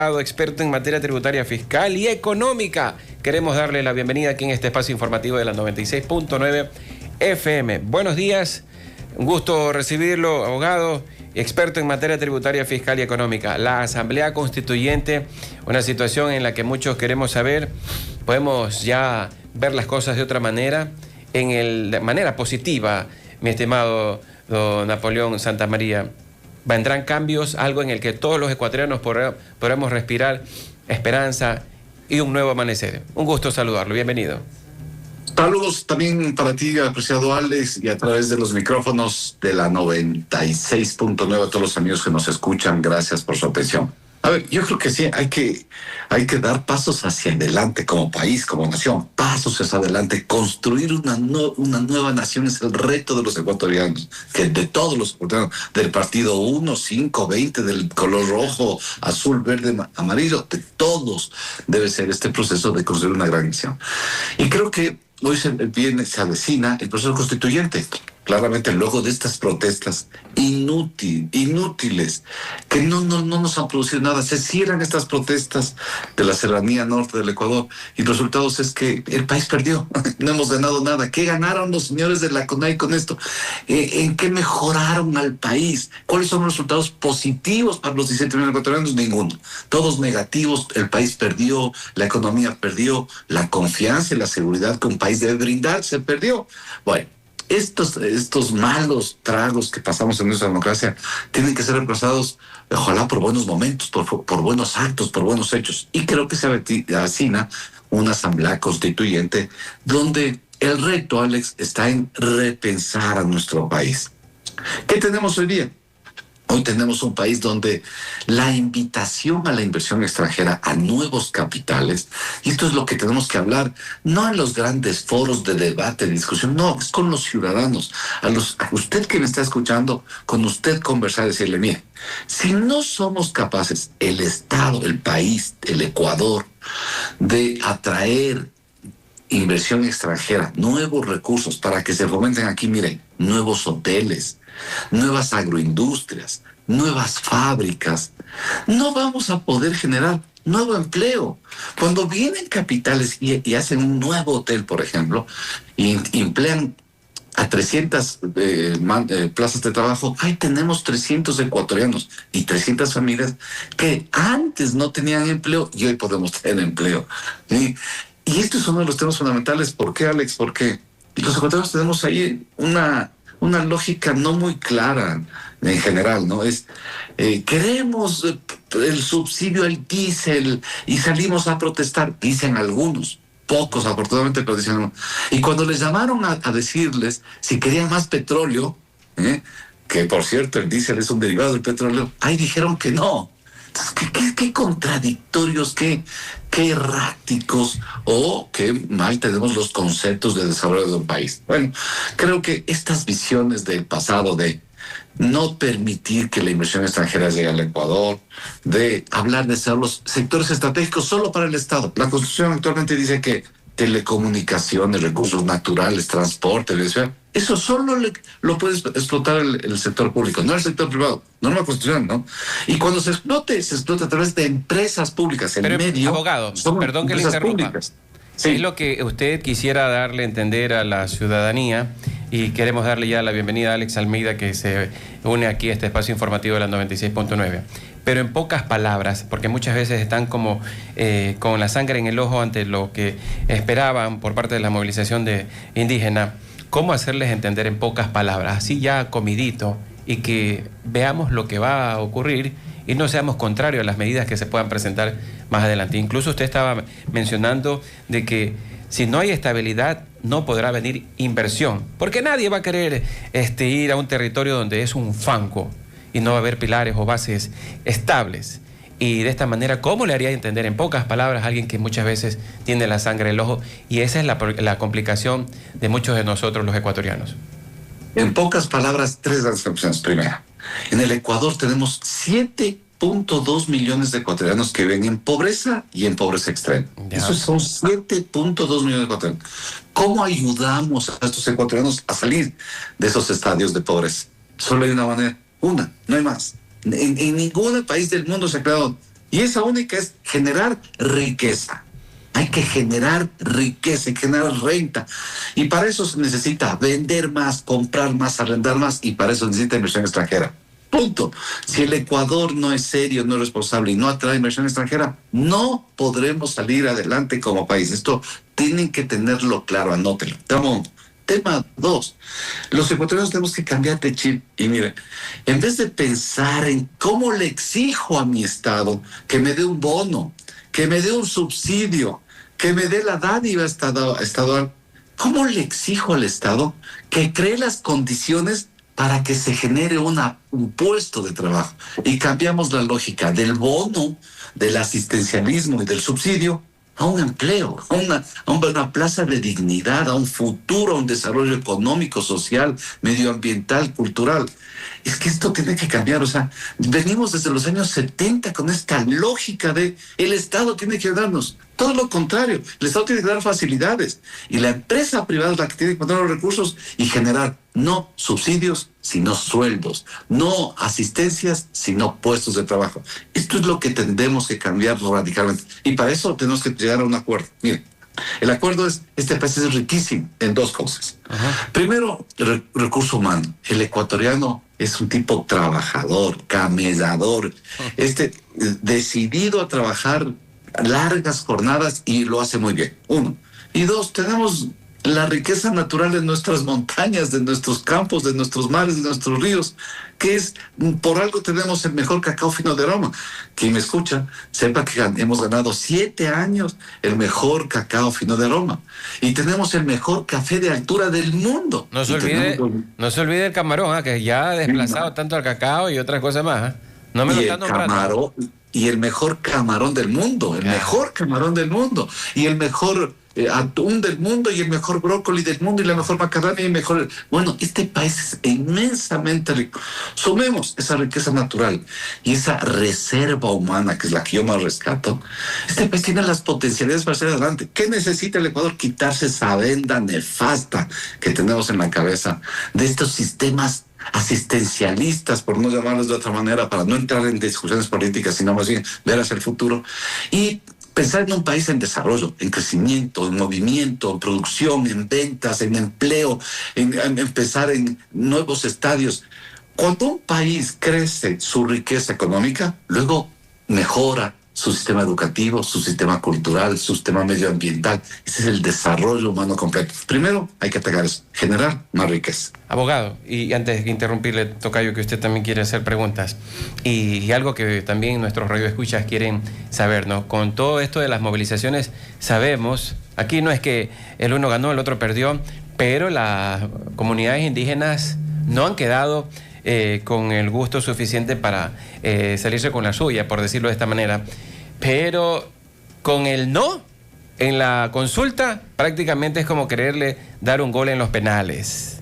Experto en materia tributaria, fiscal y económica. Queremos darle la bienvenida aquí en este espacio informativo de la 96.9 FM. Buenos días, un gusto recibirlo, abogado, experto en materia tributaria, fiscal y económica. La Asamblea Constituyente, una situación en la que muchos queremos saber, podemos ya ver las cosas de otra manera, de manera positiva, mi estimado don Napoleón Santamaría. Vendrán cambios, algo en el que todos los ecuatorianos podremos respirar esperanza y un nuevo amanecer. Un gusto saludarlo, bienvenido. Saludos también para ti, apreciado Alex, y a través de los micrófonos de la 96.9 a todos los amigos que nos escuchan, gracias por su atención. A ver, yo creo que sí, hay que dar pasos hacia adelante como país, como nación, pasos hacia adelante. Construir una nueva nación es el reto de los ecuatorianos, que de todos los ecuatorianos, del partido 1, 5, 20, del color rojo, azul, verde, amarillo, de todos debe ser este proceso de construir una gran nación. Y creo que hoy se avecina el proceso constituyente. Claramente, luego de estas protestas inútiles, que no nos han producido nada, se cierran estas protestas de la serranía norte del Ecuador y los resultados es que el país perdió, no hemos ganado nada. ¿Qué ganaron los señores de la CONAI con esto? ¿En qué mejoraron al país? ¿Cuáles son los resultados positivos para los 17 millones de ecuatorianos? Ninguno. Todos negativos, el país perdió, la economía perdió, la confianza y la seguridad que un país debe brindar se perdió. Bueno, estos malos tragos que pasamos en nuestra democracia tienen que ser reemplazados, ojalá por buenos momentos, por buenos actos, por buenos hechos. Y creo que se avecina una asamblea constituyente donde el reto, Alex, está en repensar a nuestro país. ¿Qué tenemos hoy día? Hoy tenemos un país donde la invitación a la inversión extranjera, a nuevos capitales, y esto es lo que tenemos que hablar, no en los grandes foros de debate, de discusión, no, es con los ciudadanos, a usted que me está escuchando, con usted conversar, decirle, mire, si no somos capaces, el Estado, el país, el Ecuador, de atraer inversión extranjera, nuevos recursos para que se fomenten aquí, miren, nuevos hoteles, nuevas agroindustrias, nuevas fábricas, no vamos a poder generar nuevo empleo. Cuando vienen capitales y hacen un nuevo hotel, por ejemplo, y emplean a 300 plazas de trabajo, ahí tenemos 300 ecuatorianos y 300 familias que antes no tenían empleo y hoy podemos tener empleo. ¿Sí? Y esto es uno de los temas fundamentales. ¿Por qué, Alex? Porque los ecuatorianos tenemos ahí una lógica no muy clara en general, ¿no? Queremos el subsidio al diésel y salimos a protestar, dicen algunos, pocos afortunadamente, pero dicen no. Y cuando les llamaron a decirles si querían más petróleo, que por cierto el diésel es un derivado del petróleo, ahí dijeron que no. Entonces, qué contradictorios, qué erráticos o qué mal tenemos los conceptos de desarrollo de un país. Bueno, creo que estas visiones del pasado de no permitir que la inversión extranjera llegue al Ecuador, de hablar de ser los sectores estratégicos solo para el Estado. La Constitución actualmente dice que telecomunicaciones, recursos naturales, transporte, eso solo lo puede explotar el sector público, no el sector privado, norma constitucional, ¿no? Y cuando se explota a través de empresas públicas, el medio... Abogado, perdón que le interrumpa. Sí. Es lo que usted quisiera darle a entender a la ciudadanía y queremos darle ya la bienvenida a Alex Almeida, que se une aquí a este espacio informativo de la 96.9. Pero en pocas palabras, porque muchas veces están como con la sangre en el ojo ante lo que esperaban por parte de la movilización de indígena, ¿cómo hacerles entender en pocas palabras, así ya comidito, y que veamos lo que va a ocurrir y no seamos contrarios a las medidas que se puedan presentar más adelante? Incluso usted estaba mencionando de que si no hay estabilidad no podrá venir inversión, porque nadie va a querer ir a un territorio donde es un fango y no va a haber pilares o bases estables. Y de esta manera, ¿cómo le haría entender en pocas palabras a alguien que muchas veces tiene la sangre en el ojo? Y esa es la complicación de muchos de nosotros los ecuatorianos. En pocas palabras, tres reflexiones. Primera, en el Ecuador tenemos 7.2 millones de ecuatorianos que viven en pobreza y en pobreza extrema. Ya. Esos son 7.2 millones de ecuatorianos. ¿Cómo ayudamos a estos ecuatorianos a salir de esos estadios de pobreza? Solo hay una manera, no hay más. En ningún país del mundo se ha creado Y esa única es generar riqueza. Hay que generar riqueza, hay que generar renta. Y para eso se necesita vender más, comprar más, arrendar más, y para eso necesita inversión extranjera. Punto. Si el Ecuador no es serio, no es responsable y no atrae inversión extranjera, no podremos salir adelante como país. Esto tienen que tenerlo claro, anótelo. Tema 2. Los ecuatorianos tenemos que cambiar de chip. Y mire, en vez de pensar en cómo le exijo a mi Estado que me dé un bono, que me dé un subsidio, que me dé la dádiva estadual, ¿cómo le exijo al Estado que cree las condiciones para que se genere un puesto de trabajo? Y cambiamos la lógica del bono, del asistencialismo y del subsidio a un empleo, a una plaza de dignidad, a un futuro, a un desarrollo económico, social, medioambiental, cultural. Es que esto tiene que cambiar. O sea, venimos desde los años 70 con esta lógica de el Estado tiene que darnos. Todo lo contrario, el Estado tiene que dar facilidades y la empresa privada es la que tiene que poner los recursos y generar no subsidios, sino sueldos, no asistencias, sino puestos de trabajo. Esto es lo que tendremos que cambiar radicalmente y para eso tenemos que llegar a un acuerdo. Miren, el acuerdo es, este país es riquísimo en dos cosas. Primero, recurso humano. El ecuatoriano es un tipo trabajador, camellador, decidido a trabajar largas jornadas y lo hace muy bien. Uno. Y dos, tenemos la riqueza natural de nuestras montañas, de nuestros campos, de nuestros mares, de nuestros ríos, que es, por algo tenemos el mejor cacao fino de aroma. Quien me escucha, sepa que hemos ganado 7 años el mejor cacao fino de aroma. Y tenemos el mejor café de altura del mundo. No se olvide el camarón, que ya ha desplazado tanto al cacao y otras cosas más. No me lo están nombrando. Y el mejor camarón del mundo, mejor camarón del mundo, y el mejor atún del mundo, y el mejor brócoli del mundo, y la mejor macadamia, y el mejor... Bueno, este país es inmensamente rico. Sumemos esa riqueza natural y esa reserva humana, que es la que yo más rescato. Este país tiene las potencialidades para salir adelante. ¿Qué necesita el Ecuador? Quitarse esa venda nefasta que tenemos en la cabeza de estos sistemas asistencialistas, por no llamarlos de otra manera, para no entrar en discusiones políticas, sino más bien ver hacia el futuro y pensar en un país en desarrollo, en crecimiento, en movimiento, en producción, en ventas, en empleo, en empezar en nuevos estadios. Cuando un país crece su riqueza económica, luego mejora su sistema educativo, su sistema cultural, su sistema medioambiental. Ese es el desarrollo humano completo. Primero hay que atacar eso, generar más riqueza. Abogado, y antes de interrumpirle, tocayo, que usted también quiere hacer preguntas, y algo que también nuestros radioescuchas quieren saber, ¿no? Con todo esto de las movilizaciones, sabemos, aquí no es que el uno ganó, el otro perdió, pero las comunidades indígenas no han quedado con el gusto suficiente para salirse con la suya, por decirlo de esta manera. Pero con el no en la consulta prácticamente es como quererle dar un gol en los penales.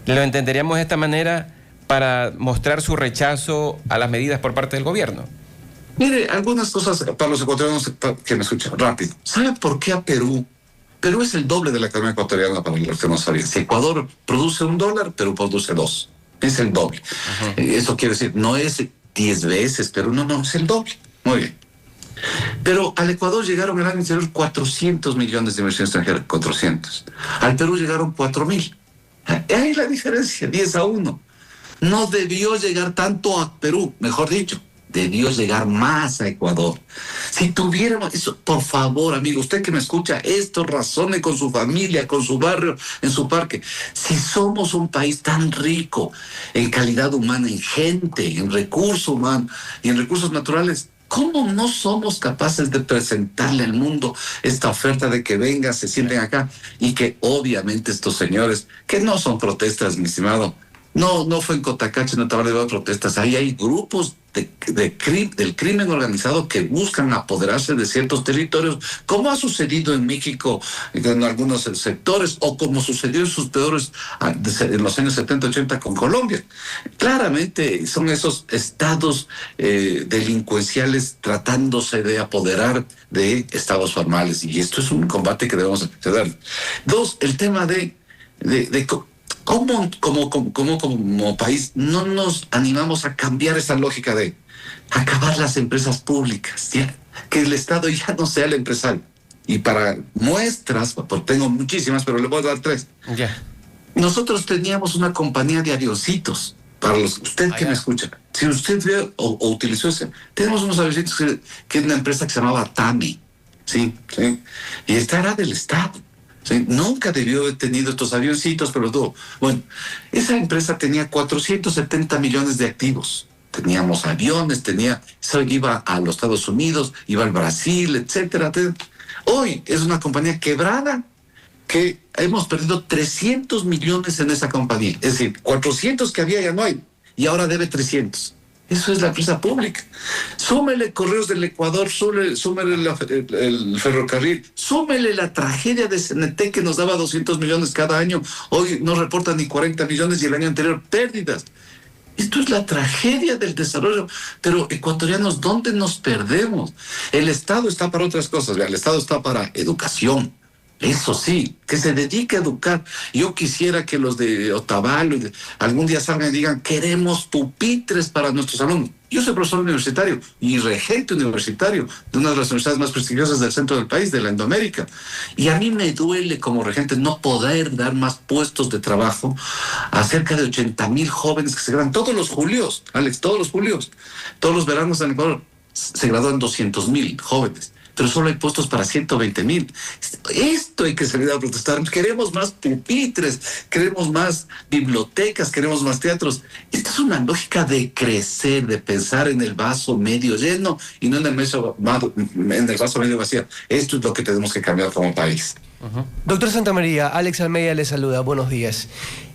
Lo entenderíamos de esta manera para mostrar su rechazo a las medidas por parte del gobierno. Mire, algunas cosas para los ecuatorianos que me escuchan rápido. ¿Sabe por qué a Perú? Perú es el doble de la economía ecuatoriana, para los que no sabían. Si Ecuador produce $1, Perú produce 2. Es el doble. Eso quiere decir, no es 10 veces, pero no, es el doble. Muy bien. Pero al Ecuador llegaron el año anterior 400 millones de inversión extranjera, 400. Al Perú llegaron 4.000. Ahí la diferencia, 10-1. No debió llegar tanto a Perú, mejor dicho, debió llegar más a Ecuador. Si tuviéramos eso, por favor, amigo, usted que me escucha, esto razone con su familia, con su barrio, en su parque. Si somos un país tan rico en calidad humana, en gente, en recurso humano y en recursos naturales, ¿cómo no somos capaces de presentarle al mundo esta oferta de que vengan, se sienten acá y que obviamente estos señores, que no son protestas, mi estimado, no fue en Cotacache, no estaban de protestas, ahí hay grupos del crimen organizado que buscan apoderarse de ciertos territorios, como ha sucedido en México en algunos sectores, o como sucedió en sus peores en los años 70-80 con Colombia. Claramente son esos estados delincuenciales tratándose de apoderar de estados formales, y esto es un combate que debemos hacer. Dos, el tema de ¿cómo como país no nos animamos a cambiar esa lógica de acabar las empresas públicas, ¿ya? Que el Estado ya no sea el empresario. Y para muestras, porque tengo muchísimas, pero le voy a dar 3. Ya. Nosotros teníamos una compañía de avioncitos, para usted que me escucha. Si usted ve o utilizó ese, tenemos unos avioncitos que es una empresa que se llamaba TAMI, ¿sí? Y esta era del Estado. ¿Sí? Nunca debió haber tenido estos avioncitos, pero todo. Bueno, esa empresa tenía 470 millones de activos. Teníamos aviones, eso iba a los Estados Unidos, iba al Brasil, etcétera. Hoy es una compañía quebrada que hemos perdido 300 millones en esa compañía. Es decir, 400 que había ya no hay y ahora debe 300. Eso es la empresa pública. Súmele Correos del Ecuador, súmele el ferrocarril, súmele la tragedia de CNT que nos daba 200 millones cada año. Hoy no reporta ni 40 millones y el año anterior pérdidas. Esto es la tragedia del desarrollo. Pero ecuatorianos, ¿dónde nos perdemos? El Estado está para otras cosas. El Estado está para educación. Eso sí, que se dedique a educar. Yo quisiera que los de Otavalo algún día salgan y digan, queremos pupitres para nuestros alumnos. Yo soy profesor universitario y regente universitario de una de las universidades más prestigiosas del centro del país, de la Endoamérica. Y a mí me duele como regente no poder dar más puestos de trabajo a cerca de 80,000 jóvenes que se gradúan todos los julios, Alex, todos los veranos en Ecuador. Se gradúan 200,000 jóvenes. Pero solo hay puestos para 120,000. Esto hay que salir a protestar. Queremos más pupitres, queremos más bibliotecas, queremos más teatros. Esta es una lógica de crecer, de pensar en el vaso medio lleno y no en el vaso medio vacío. Esto es lo que tenemos que cambiar como país. Doctor Santamaría, Alex Almeida le saluda. Buenos días.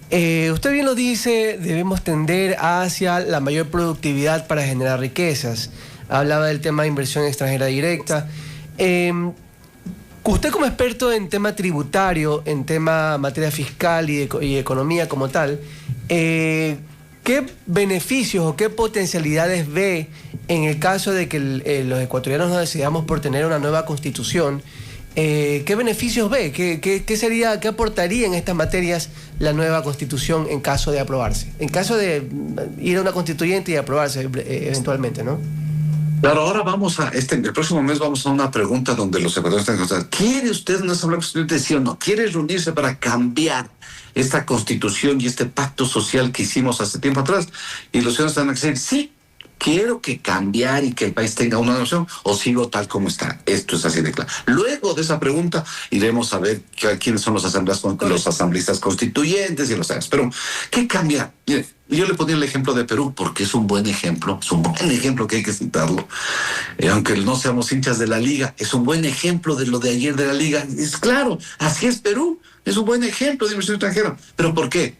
Usted bien lo dice, debemos tender hacia la mayor productividad para generar riquezas. Hablaba del tema de inversión extranjera directa. Usted como experto en tema tributario, en tema materia fiscal y economía como tal, ¿qué beneficios o qué potencialidades ve en el caso de que los ecuatorianos nos decidamos por tener una nueva constitución? ¿Qué beneficios ve? ¿Qué aportaría en estas materias la nueva constitución en caso de aprobarse? En caso de ir a una constituyente y aprobarse eventualmente, ¿no? Claro, ahora el próximo mes vamos a una pregunta donde los ecuatorianos tienen que contestar. ¿Quiere usted una asamblea constituyente, sí o no? ¿Quiere reunirse para cambiar esta constitución y este pacto social que hicimos hace tiempo atrás? Y los ciudadanos van a decir, sí, quiero cambiar y que el país tenga una nación, o sigo tal como está. Esto es así de claro. Luego de esa pregunta iremos a ver quiénes son los asambleístas constituyentes y los años. Pero, ¿qué cambia? Mire, yo le ponía el ejemplo de Perú porque es un buen ejemplo que hay que citarlo. Aunque no seamos hinchas de la Liga, es un buen ejemplo de lo de ayer de la Liga. Es claro, así es Perú. Es un buen ejemplo de inversión extranjera. ¿Pero por qué?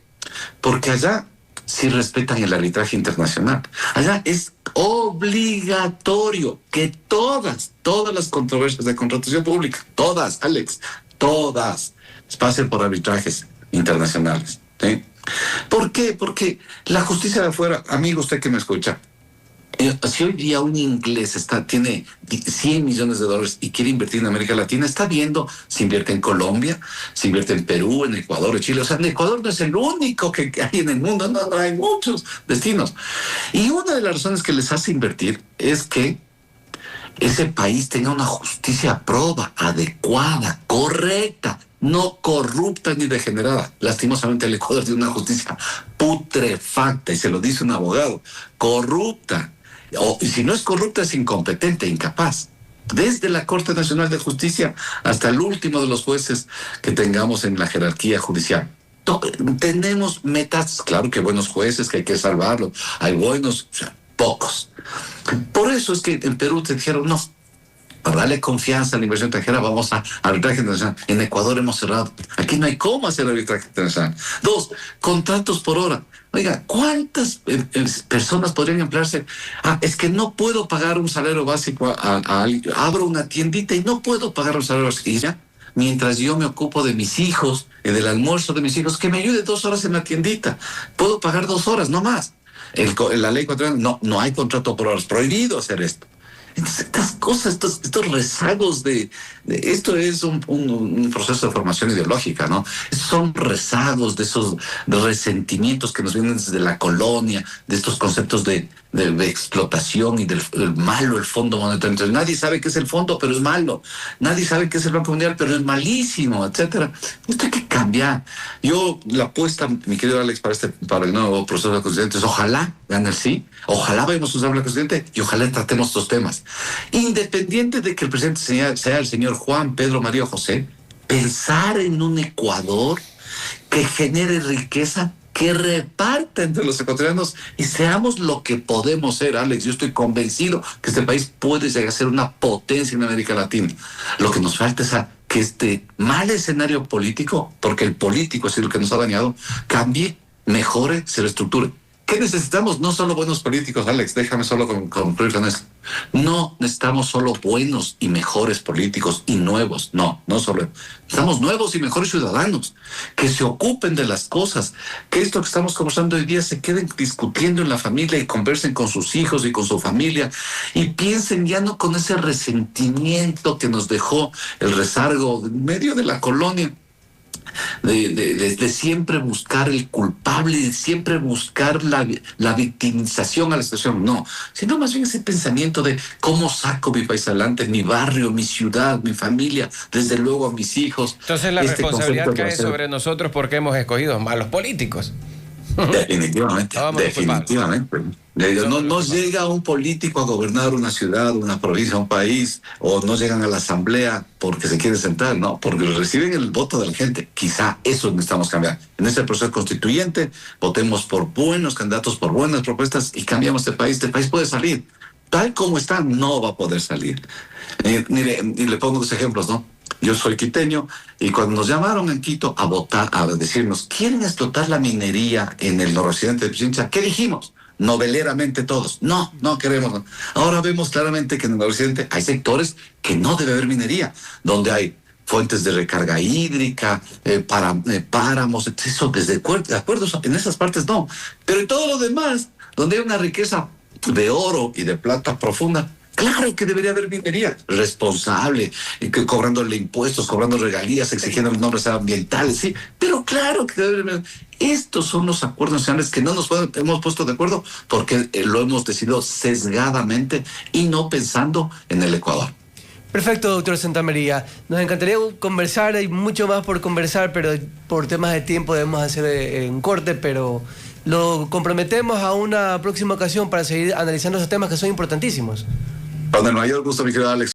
Porque allá sí respetan el arbitraje internacional. Allá es obligatorio que todas las controversias de contratación pública, todas, Alex, todas, pasen por arbitrajes internacionales. ¿Sí? ¿Por qué? Porque la justicia de afuera, amigo, usted que me escucha, si hoy día un inglés tiene 100 millones de dólares y quiere invertir en América Latina, está viendo si invierte en Colombia, si invierte en Perú, en Ecuador, en Chile. O sea, en Ecuador no es el único que hay en el mundo, no, hay muchos destinos. Y una de las razones que les hace invertir es que ese país tenga una justicia proba, adecuada, correcta, no corrupta ni degenerada. Lastimosamente el Ecuador tiene una justicia putrefacta, y se lo dice un abogado, corrupta. Y si no es corrupta, es incompetente, incapaz. Desde la Corte Nacional de Justicia hasta el último de los jueces que tengamos en la jerarquía judicial. Tenemos metas, claro que buenos jueces, que hay que salvarlos. Hay buenos, o sea, pocos. Por eso es que en Perú te dijeron, no, para darle confianza a la inversión extranjera vamos a arbitraje internacional. En Ecuador hemos cerrado. Aquí no hay cómo hacer arbitraje internacional. 2, contratos por hora. Oiga, ¿cuántas personas podrían emplearse? Es que no puedo pagar un salario básico abro una tiendita y no puedo pagar un salario básico. Y ya, mientras yo me ocupo de mis hijos, del almuerzo de mis hijos, que me ayude 2 horas en la tiendita. Puedo pagar 2 horas, no más. La ley ecuatoriana, no hay contrato por horas. Prohibido hacer esto. Entonces, estas cosas, estos rezagos esto es un proceso de formación ideológica, ¿no? Son rezagos de esos resentimientos que nos vienen desde la colonia, de estos conceptos de de explotación y del malo el Fondo Monetario. Entonces, nadie sabe qué es el fondo, pero es malo. Nadie sabe qué es el Banco Mundial, pero es malísimo, etcétera. Esto hay que cambiar. Yo, la apuesta, mi querido Alex, para el nuevo proceso de la Constituyente es ojalá gane el sí, ojalá vayamos a usar la Constituyente y ojalá tratemos estos temas. Independiente de que el presidente sea el señor Juan, Pedro, María o José, pensar en un Ecuador que genere riqueza, que reparta entre los ecuatorianos y seamos lo que podemos ser, Alex. Yo estoy convencido que este país puede llegar a ser una potencia en América Latina. Lo que nos falta es que este mal escenario político, porque el político es lo que nos ha dañado, cambie, mejore, se reestructure. ¿Qué necesitamos? No solo buenos políticos, Alex, déjame solo concluir con esto. No necesitamos solo buenos y mejores políticos y nuevos, no solo. Necesitamos nuevos y mejores ciudadanos que se ocupen de las cosas, que esto que estamos conversando hoy día se queden discutiendo en la familia y conversen con sus hijos y con su familia y piensen ya no con ese resentimiento que nos dejó el rezargo en medio de la colonia. De siempre buscar el culpable, de siempre buscar la victimización a la situación, no, sino más bien ese pensamiento de cómo saco mi país adelante, mi barrio, mi ciudad, mi familia, desde luego a mis hijos. Entonces la responsabilidad cae sobre nosotros porque hemos escogido malos políticos. Definitivamente, definitivamente. No llega un político a gobernar una ciudad, una provincia, un país, o no llegan a la asamblea porque se quieren sentar, no, porque reciben el voto de la gente. Quizá eso necesitamos cambiar. En este proceso constituyente, votemos por buenos candidatos, por buenas propuestas y cambiamos este país. Este país puede salir. Tal como está, no va a poder salir. Mire, y le pongo dos ejemplos, ¿no? Yo soy quiteño y cuando nos llamaron en Quito a votar, a decirnos, ¿quieren explotar la minería en el noroccidente de Pichincha? ¿Qué dijimos? Noveleramente todos. No queremos. No. Ahora vemos claramente que en el noroccidente hay sectores que no debe haber minería, donde hay fuentes de recarga hídrica, páramos, eso desde acuerdos en esas partes no. Pero en todo lo demás, donde hay una riqueza de oro y de plata profunda, claro que debería haber minería responsable, cobrándole impuestos, cobrando regalías, exigiendo los nombres ambientales, sí, pero claro que debe haber. Estos son los acuerdos nacionales que no nos hemos puesto de acuerdo porque lo hemos decidido sesgadamente y no pensando en el Ecuador. Perfecto, doctor Santamaría. Nos encantaría conversar, hay mucho más por conversar, pero por temas de tiempo debemos hacer un corte, pero lo comprometemos a una próxima ocasión para seguir analizando esos temas que son importantísimos. Con el mayor gusto, mi querido Alex.